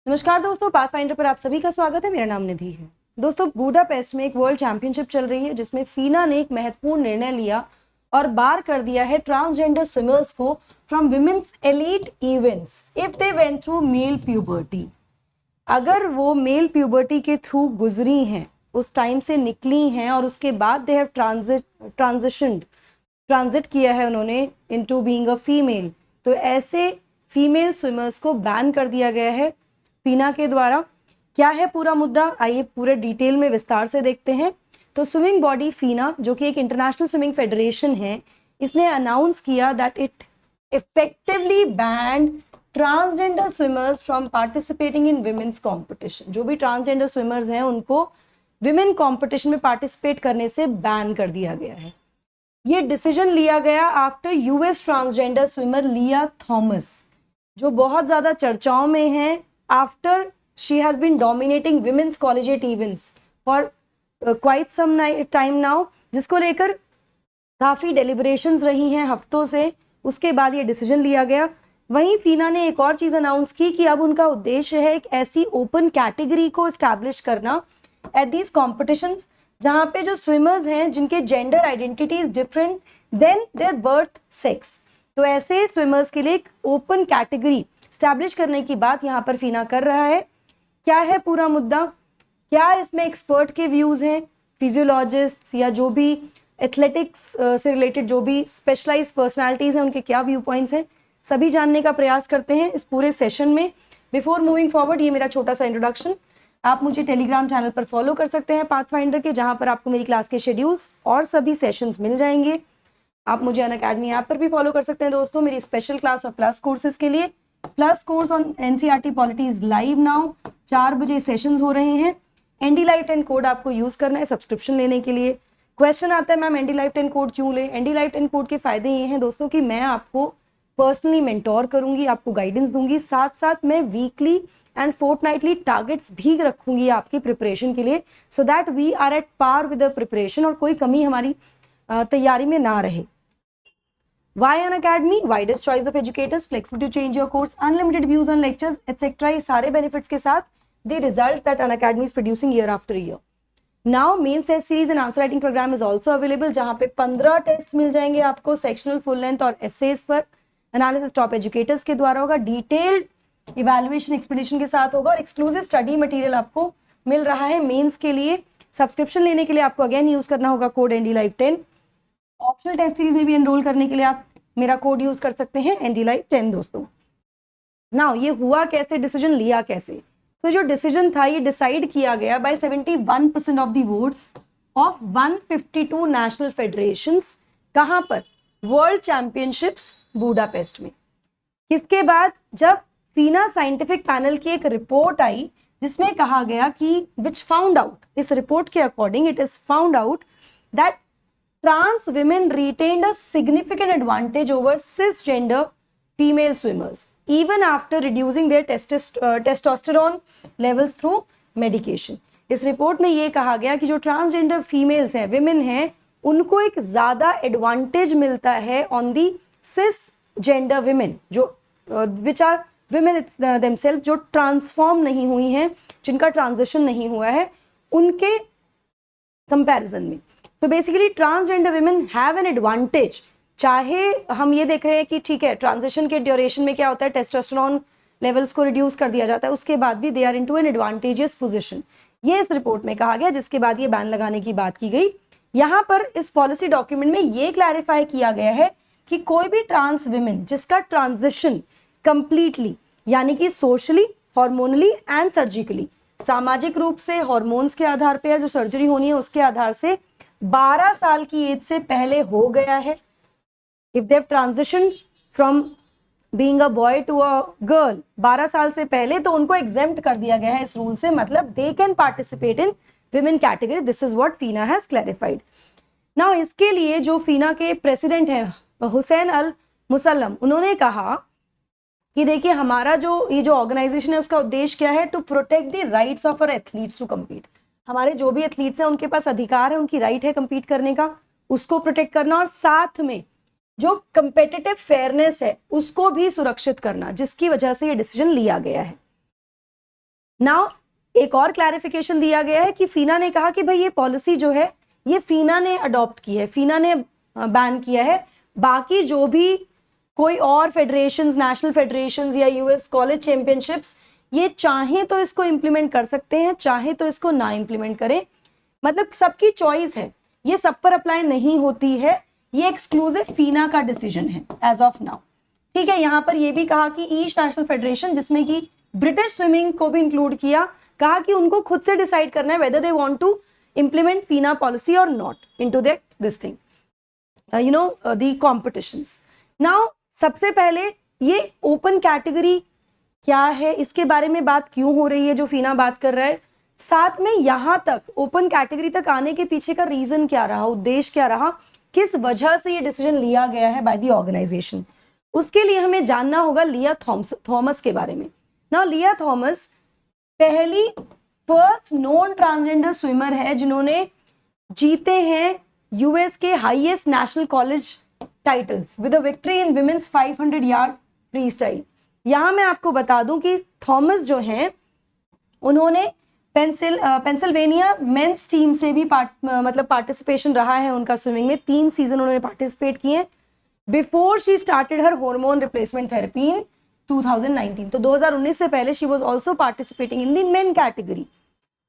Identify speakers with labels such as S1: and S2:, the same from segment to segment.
S1: नमस्कार दोस्तों, पाथफाइंडर पर आप सभी का स्वागत है। मेरा नाम निधि है। दोस्तों, बुडापेस्ट में एक वर्ल्ड चैंपियनशिप चल रही है जिसमें फीना ने एक महत्वपूर्ण निर्णय लिया और बार कर दिया है ट्रांसजेंडर स्विमर्स को from women's elite events if they went through male puberty. अगर वो मेल प्यूबर्टी के थ्रू गुजरी हैं, उस टाइम से निकली हैं और उसके बाद दे हैव ट्रांजिट किया है उन्होंने इनटू बीइंग अ फीमेल, तो ऐसे फीमेल स्विमर्स को बैन कर दिया गया है फीना के द्वारा। क्या है पूरा मुद्दा, आइए पूरे डिटेल में विस्तार से देखते हैं। तो स्विमिंग बॉडी फीना, जो कि एक इंटरनेशनल स्विमिंग फेडरेशन है, इसने अनाउंस किया that it effectively band transgender swimmers from participating in women's competition. जो भी ट्रांसजेंडर स्विमर्स हैं उनको विमेन कॉम्पिटिशन में पार्टिसिपेट करने से बैन कर दिया गया है। ये डिसीजन लिया गया after US transgender swimmer Lia Thomas, जो बहुत ज्यादा चर्चाओं में है after she has been dominating women's collegiate events for quite some time now, जिसको लेकर काफी डेलिब्रेशंस रही हैं हफ्तों से। उसके बाद ये डिसीजन लिया गया। वहीं फीना ने एक और चीज अनाउंस की कि अब उनका उद्देश्य है एक ऐसी ओपन कैटेगरी को एस्टैब्लिश करना एट दीज कॉम्पिटिशंस जहां पे जो स्विमर्स हैं जिनके gender identity is different than their birth sex, तो ऐसे स्विमर्स के लिए एक ओपन कैटेगरी स्टैब्लिश करने की बात यहाँ पर फीना कर रहा है। क्या है पूरा मुद्दा, क्या इसमें एक्सपर्ट के व्यूज हैं, फिजियोलॉजिस्ट या जो भी एथलेटिक्स से रिलेटेड जो भी स्पेशलाइज्ड पर्सनालिटीज हैं उनके क्या व्यू पॉइंट्स हैं, सभी जानने का प्रयास करते हैं इस पूरे सेशन में। बिफोर मूविंग फॉरवर्ड, ये मेरा छोटा सा इंट्रोडक्शन। आप मुझे टेलीग्राम चैनल पर फॉलो कर सकते हैं पाथफाइंडर के, जहां पर आपको मेरी क्लास के शेड्यूल्स और सभी सेशंस मिल जाएंगे। आप मुझे अनअकैडमी ऐप पर भी फॉलो कर सकते हैं दोस्तों, मेरी स्पेशल क्लास और प्लस कोर्सेज के लिए। Plus course on NCERT polity is live now, 4 बजे सेशंस हो रहे हैं। एनडी लाइव 10 कोड आपको यूज करना है सब्सक्रिप्शन लेने के लिए। क्वेश्चन आता है मैम एनडी लाइव 10 कोड क्यों ले? एनडी लाइव 10 कोड के फायदे ये हैं दोस्तों कि मैं आपको पर्सनली मेंटोर करूंगी, आपको गाइडेंस दूंगी, साथ साथ मैं वीकली एंड फोर्टनाइटली टारगेट्स भी रखूंगी आपकी प्रिपरेशन के लिए, so that we are at par with the preparation और कोई कमी हमारी तैयारी में ना रहे। Why Unacademy? Widest choice of educators, flexible to change your course, unlimited views on lectures, etc. ये सारे benefits के साथ the results that Unacademy is producing year after year. Now main test series and answer writing program is also available, जहाँ पे 15 test मिल जाएंगे आपको sectional, full length और essays पर। एनालिसिस टॉप एजुकेटर्स के द्वारा होगा, डिटेल्ड इवैल्यूएशन एक्सप्लेनेशन के साथ होगा और एक्सक्लूसिव स्टडी मटेरियल आपको मिल रहा है मेंस के लिए। सब्सक्रिप्शन लेने के लिए आपको अगेन यूज करना होगा code NDLive10। Optional test series में भी एनरोल करने के लिए आप मेरा कोड यूज कर सकते हैं NDLive10 दोस्तों। नाउ ये हुआ कैसे, डिसीजन लिया कैसे? तो जो डिसीजन था ये डिसाइड किया गया by 71% of the votes of 152 national federations. कहां पर? वर्ल्ड चैंपियनशिप्स बुडापेस्ट में। किसके बाद? जब फीना साइंटिफिक पैनल की एक रिपोर्ट आई जिसमें कहा गया कि विच फाउंड आउट, इस रिपोर्ट के according it is found out that trans women retained a significant advantage over cisgender female swimmers even after reducing their testosterone levels through medication। इस रिपोर्ट में ये कहा गया कि जो ट्रांसजेंडर फीमेल्स हैं, विमेन हैं, उनको एक ज्यादा एडवांटेज मिलता है ऑन दी सिसजेंडर विमेन, जो विच आर विमेन देमसेल्फ, जो ट्रांसफॉर्म नहीं हुई हैं, जिनका ट्रांजिशन नहीं हुआ है, उनके कंपैरिजन में। तो basically transgender women have an advantage. चाहे हम ये देख रहे हैं कि ठीक है ट्रांजिशन के ड्यूरेशन में क्या होता है, टेस्टोस्टेरोन लेवल्स को रिड्यूस कर दिया जाता है, उसके बाद भी they are into an advantageous position. ये इस रिपोर्ट में कहा गया, जिसके बाद ये बैन लगाने की बात की गई। यहाँ पर इस पॉलिसी डॉक्यूमेंट में ये क्लैरिफाई किया गया है कि कोई भी ट्रांस विमेन जिसका ट्रांजिशन कंप्लीटली यानी कि सोशली, हार्मोनली एंड सर्जिकली, सामाजिक रूप से हॉर्मोन्स के आधार पर जो सर्जरी होनी है उसके आधार से 12 साल की एज से पहले हो गया है, if they have transition from being a boy to a girl 12 साल से पहले, तो उनको एग्जेम्प्ट कर दिया गया है इस रूल से, मतलब they can participate in women category. This is what फीना has clarified. Now इसके लिए जो फीना के प्रेसिडेंट हैं हुसैन अल मुसल्लम, उन्होंने कहा कि देखिए हमारा जो ये जो ऑर्गेनाइजेशन है उसका उद्देश्य क्या है, to protect the rights of our athletes to compete. हमारे जो भी एथलीट्स हैं उनके पास अधिकार है, उनकी राइट है कम्पीट करने का, उसको प्रोटेक्ट करना और साथ में जो कंपेटिटिव फेयरनेस है उसको भी सुरक्षित करना, जिसकी वजह से ये डिसीजन लिया गया है। नाउ एक और क्लैरिफिकेशन दिया गया है कि फीना ने कहा कि भाई ये पॉलिसी जो है ये फीना ने अडॉप्ट की है, फीना ने बैन किया है, बाकी जो भी कोई और फेडरेशंस, नेशनल फेडरेशंस या यूएस कॉलेज चैंपियनशिप्स ये चाहे तो इसको इंप्लीमेंट कर सकते हैं, चाहे तो इसको ना इंप्लीमेंट करें, मतलब सबकी चॉइस है, ये सब पर अप्लाई नहीं होती है, ये एक्सक्लूसिव फीना का डिसीजन है एज ऑफ नाउ। ठीक है, यहां पर ये भी कहा कि ईच नेशनल फेडरेशन, जिसमें कि ब्रिटिश स्विमिंग को भी इंक्लूड किया, कहा कि उनको खुद से डिसाइड करना है whether they want to implement FINA policy or not into this thing, the competitions. Now सबसे पहले ये ओपन कैटेगरी क्या है, इसके बारे में बात क्यों हो रही है जो फीना बात कर रहा है, साथ में यहां तक ओपन कैटेगरी तक आने के पीछे का रीजन क्या रहा, उद्देश्य क्या रहा, किस वजह से ये डिसीजन लिया गया है बाय द ऑर्गेनाइजेशन, उसके लिए हमें जानना होगा लिया थॉमस के बारे में। नाउ लिया थॉमस पहली फर्स्ट नॉन ट्रांसजेंडर स्विमर है जिन्होंने जीते हैं यूएस के highest national college titles with a victory in women's 500 yard free style. यहां मैं आपको बता दूं कि थॉमस जो हैं उन्होंने पेंसिल्वेनिया मेंस टीम से भी पार्टिसिपेशन रहा है उनका स्विमिंग में, 3 सीजन उन्होंने पार्टिसिपेट किए before she started her hormone replacement therapy in 2019। तो 2019 से पहले she was also participating in the main category.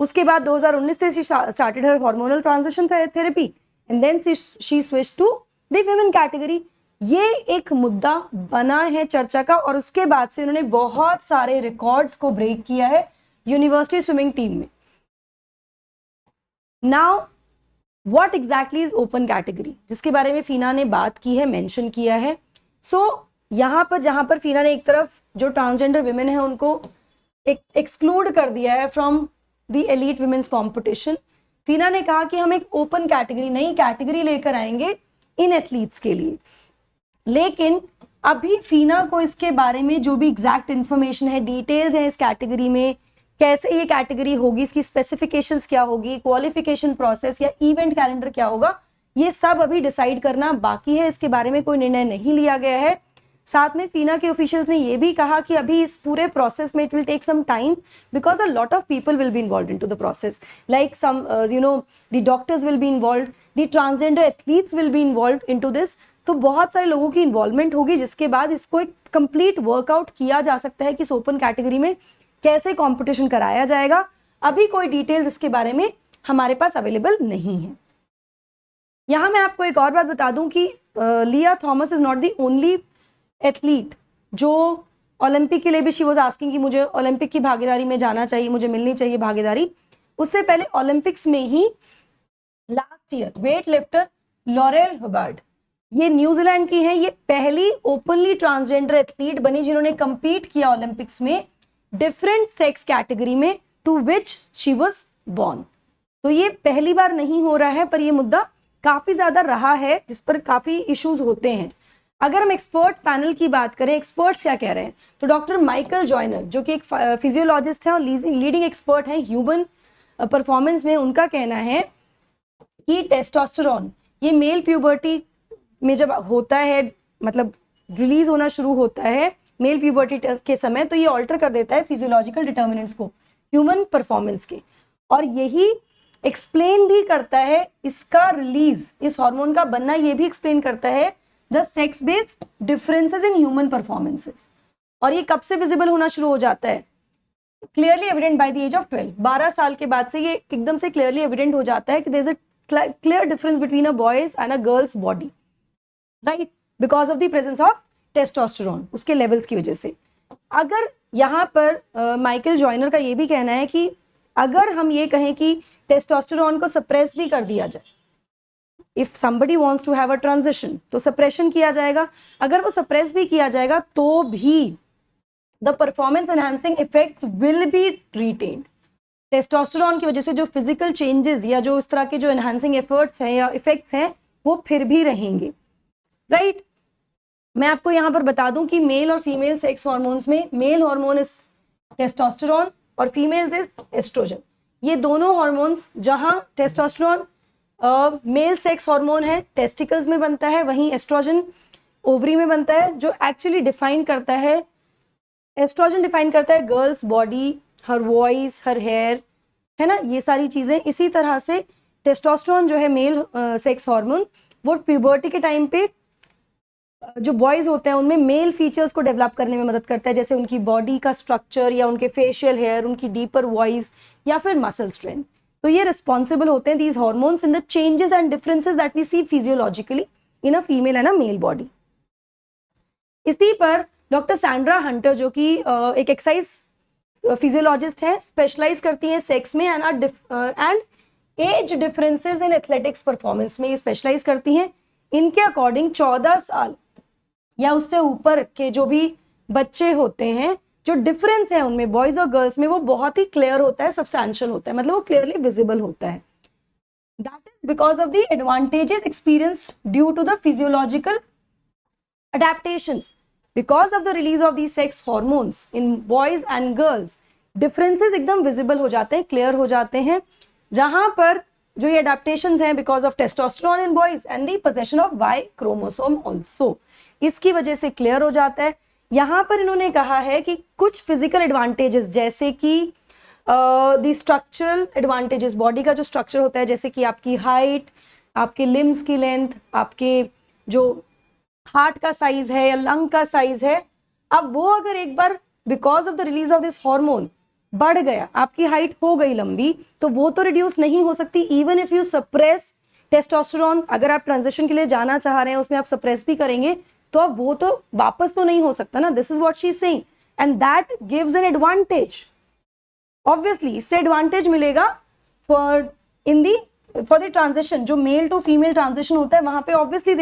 S1: उसके बाद 2019 से she started her hormonal transition therapy and then she switch to the women category. ये एक मुद्दा बना है चर्चा का और उसके बाद से उन्होंने बहुत सारे रिकॉर्ड्स को ब्रेक किया है यूनिवर्सिटी स्विमिंग टीम में। Now what exactly is open category, जिसके बारे में फीना ने बात की है, मेंशन किया है। यहां पर जहां पर फीना ने एक तरफ जो ट्रांसजेंडर विमेन है उनको एक्सक्लूड कर दिया है from the elite women's competition, FINA ने कहा कि हम एक ओपन कैटेगरी, नई कैटेगरी लेकर आएंगे इन एथलीट्स के लिए। लेकिन अभी फीना को इसके बारे में जो भी एग्जैक्ट इंफॉर्मेशन है, डिटेल्स है इस कैटेगरी में, कैसे ये कैटेगरी होगी, इसकी स्पेसिफिकेशंस क्या होगी, क्वालिफिकेशन प्रोसेस या इवेंट कैलेंडर क्या होगा, ये सब अभी डिसाइड करना बाकी है। इसके बारे में कोई निर्णय नहीं लिया गया है। साथ में फीना के ऑफिशियल्स ने ये भी कहा कि अभी इस पूरे प्रोसेस में it will take some time because a lot of people will be involve into the process, like some the doctors will be involve, the transgender athletes will be involve into this. तो बहुत सारे लोगों की involvement होगी जिसके बाद इसको एक कंप्लीट वर्कआउट किया जा सकता है कि इस ओपन कैटेगरी में कैसे कंपटीशन कराया जाएगा। अभी कोई डिटेल्स इसके बारे में हमारे पास अवेलेबल नहीं है। यहां मैं आपको एक और बात बता दूं कि लिया Thomas is not the only athlete जो ओलंपिक के लिए भी शी वाज आस्किंग कि मुझे ओलंपिक की भागीदारी में जाना चाहिए, मुझे मिलनी चाहिए भागीदारी। उससे पहले ओलंपिक्स में ही last year weight lifter Laurel Hubbard, ये न्यूजीलैंड की है, ये पहली ओपनली ट्रांसजेंडर एथलीट बनी जिन्होंने कंपीट किया ओलंपिक्स में डिफरेंट सेक्स कैटेगरी में to which she was born. तो ये पहली बार नहीं हो रहा है, पर ये मुद्दा काफी ज्यादा रहा है जिस पर काफी इश्यूज होते हैं। अगर हम एक्सपर्ट पैनल की बात करें, एक्सपर्ट्स क्या कह रहे हैं, तो डॉक्टर माइकल जॉयनर जो कि एक फिजियोलॉजिस्ट है और लीडिंग एक्सपर्ट है ह्यूमन परफॉर्मेंस में, उनका कहना है कि टेस्टोस्टेरोन ये मेल प्यूबर्टी में जब होता है, मतलब रिलीज होना शुरू होता है मेल प्यूबर्टी के समय, तो ये ऑल्टर कर देता है फिजियोलॉजिकल डिटर्मिनेंट्स को ह्यूमन परफॉर्मेंस के, और यही एक्सप्लेन भी करता है इसका रिलीज, इस हार्मोन का बनना ये भी एक्सप्लेन करता है the sex based differences in human performances. और ये कब से विजिबल होना शुरू हो जाता है, clearly evident by the age of 12, 12 साल के बाद से ये एकदम से क्लियरली एविडेंट हो जाता है कि there is a clear difference between a boys and a girls body, right, because of the presence of testosterone, उसके लेवल्स की वजह से। अगर यहाँ पर माइकल जॉयनर का ये भी कहना है कि अगर हम ये कहें कि टेस्टोस्टेरोन को सप्रेस भी कर दिया जाए, if somebody wants to have a transition, तो सप्रेशन किया जाएगा, अगर वो सप्रेस भी किया जाएगा तो भी the performance enhancing effects will be retained। Testosterone की वजह से जो फिजिकल चेंजेस या जो इस तरह के जो एनहांसिंग एफर्ट्स हैं या इफेक्ट्स हैं वो फिर भी रहेंगे, राइट। मैं आपको यहाँ पर बता दूं कि मेल और फीमेल सेक्स हार्मोन्स में मेल हार्मोन इज टेस्टोस्टेरोन और फीमेल्स इज एस्ट्रोजन। ये दोनों हार्मोन्स, जहां टेस्टोस्टेरोन मेल सेक्स हार्मोन है, टेस्टिकल्स में बनता है, वहीं एस्ट्रोजन ओवरी में बनता है, जो एक्चुअली डिफाइन करता है, एस्ट्रोजन डिफाइन करता है girls body her voice, her hair, है ना, ये सारी चीजें। इसी तरह से टेस्टोस्टेरोन जो है मेल सेक्स हार्मोन, वो प्यूबर्टी के टाइम पे जो बॉयज होते हैं उनमें मेल फीचर्स को डेवलप करने में मदद करता है, जैसे उनकी बॉडी का स्ट्रक्चर या उनके फेशियल हेयर, उनकी डीपर वॉइस या फिर मसल स्ट्रेंथ। तो ये रिस्पॉन्सिबल होते हैं these hormones in the changes and differences that we see physiologically in a female and a male body. इसी पर डॉक्टर सैंड्रा हंटर जो कि एक एक्सरसाइज फिजियोलॉजिस्ट है, स्पेशलाइज करती हैं सेक्स में and age differences in athletics performance में ये स्पेशलाइज करती हैं। इनके अकॉर्डिंग 14 साल या उससे ऊपर के जो भी बच्चे होते हैं, जो डिफरेंस है उनमें बॉयज और गर्ल्स में, वो बहुत ही क्लियर होता है, सब्सटैंशियल होता है, मतलब वो क्लियरली विजिबल होता है। That is because of the advantages experienced due to the physiological adaptations because of the release of these sex hormones in boys and girls। differences एकदम visible हो जाते हैं, clear हो जाते हैं, जहां पर जो ये adaptations हैं because of testosterone in boys and the possession of Y chromosome also, इसकी वजह से clear हो जाता है। यहां पर इन्होंने कहा है कि कुछ physical advantages जैसे कि the structural advantages, बॉडी का जो स्ट्रक्चर होता है, जैसे कि आपकी हाइट, आपके लिम्स की लेंथ, आपके जो हार्ट का साइज है या लंग का साइज है, अब वो अगर एक बार because of the release of this hormone बढ़ गया, आपकी हाइट हो गई लंबी, तो वो तो रिड्यूस नहीं हो सकती। Even if you suppress testosterone, अगर आप ट्रांजिशन के लिए जाना चाह रहे हैं, उसमें आप सप्रेस भी करेंगे, तो अब वो तो वापस तो नहीं हो सकता ना। This is what she is saying and that gives an advantage. Obviously इससे एडवांटेज मिलेगा फॉर द ट्रांजिशन, जो मेल टू फीमेल ट्रांजिशन होता है, वहां पे obviously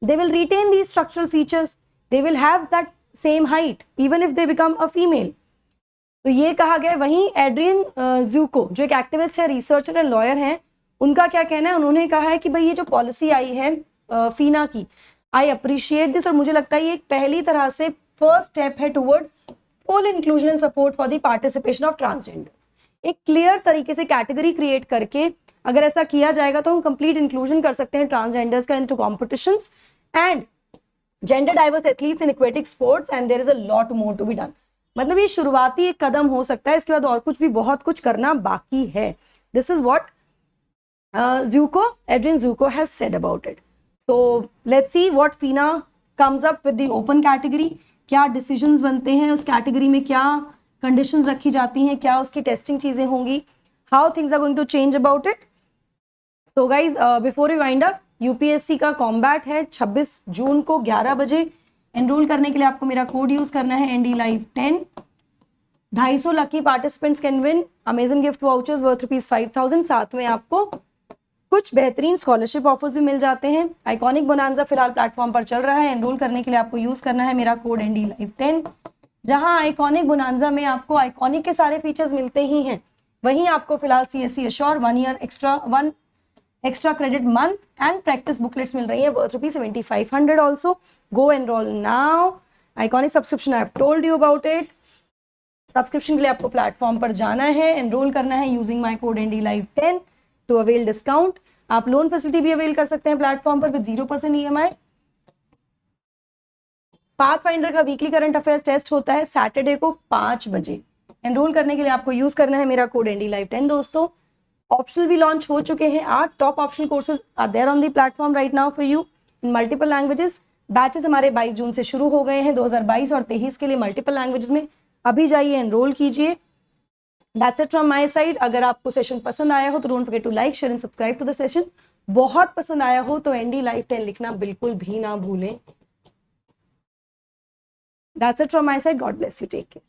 S1: they will retain these structural features, they will have that same height even if they become a female। तो ये कहा गया। वहीं एड्रियन ज़ूको जो एक एक्टिविस्ट है, रिसर्चर एंड लॉयर हैं, उनका क्या कहना है, उन्होंने कहा है कि भाई ये जो पॉलिसी आई है फीना की, आई अप्रिशिएट दिस, और मुझे लगता है ये एक पहली तरह से फर्स्ट स्टेप है towards full inclusion and support for the participation of transgenders. एक क्लियर तरीके से कैटेगरी क्रिएट करके अगर ऐसा किया जाएगा तो हम कंप्लीट इंक्लूजन कर सकते हैं ट्रांसजेंडर्स का into competitions and gender diverse athletes in aquatic sports, and there is a lot more to be done. मतलब ये शुरुआती एक कदम हो सकता है, इसके बाद और कुछ भी बहुत कुछ करना बाकी है। This is what Adrian Zucco has said about it. So let's see what FINA comes up with the open category. क्या डिसीजंस बनते हैं उस कैटेगरी में, क्या कंडीशंस रखी जाती हैं, क्या उसकी टेस्टिंग चीजें होंगी, how things are going to change about it. So guys before we wind up, UPSC का कॉम्बैट है 26 जून को 11 बजे। एनरोल करने के लिए आपको मेरा कोड यूज करना है NDLive10। 250 lucky participants can win Amazon gift vouchers worth ₹5,000। साथ में आपको कुछ बेहतरीन स्कॉलरशिप ऑफर्स भी मिल जाते हैं। आइकॉनिक बोनांजा फिलहाल प्लेटफॉर्म पर चल रहा है। एनरोल करने के लिए आपको यूज करना है मेरा कोड NDLive10। जहां आइकॉनिक बोनांजा में आपको आइकॉनिक के सारे फीचर्स मिलते ही हैं, वहीं आपको फिलहाल CSC assure 1 year extra credit month and practice booklets मिल रही है worth ₹7,500 also। Go enroll now। Iconic subscription I have told you about it। Subscription के लिए आपको प्लेटफॉर्म पर जाना है, एनरोल करना है using my code NDLive10 to avail discount. आप लोन फैसिलिटी भी अवेल कर सकते हैं प्लेटफॉर्म पर विद 0% EMI। पाथफाइंडर का वीकली करंट अफेयर्स टेस्ट होता है सैटरडे को 5 बजे। एनरोल करने के लिए आपको यूज करना है मेरा कोड NDLive10 दोस्तों। ऑप्शनल भी लॉन्च हो चुके हैं। 8 top optional courses are there on the platform right now for you in multiple languages. Batches हमारे 22 जून से शुरू हो गए हैं 2022 और 23 के लिए मल्टीपल लैंग्वेजेस में। अभी जाइए एनरोल कीजिए। That's it from my side. अगर आपको सेशन पसंद आया हो तो don't forget to like share and subscribe to the session. बहुत पसंद आया हो तो NDLive10 लिखना बिल्कुल भी ना भूलें। That's it from my side. God bless you. Take care.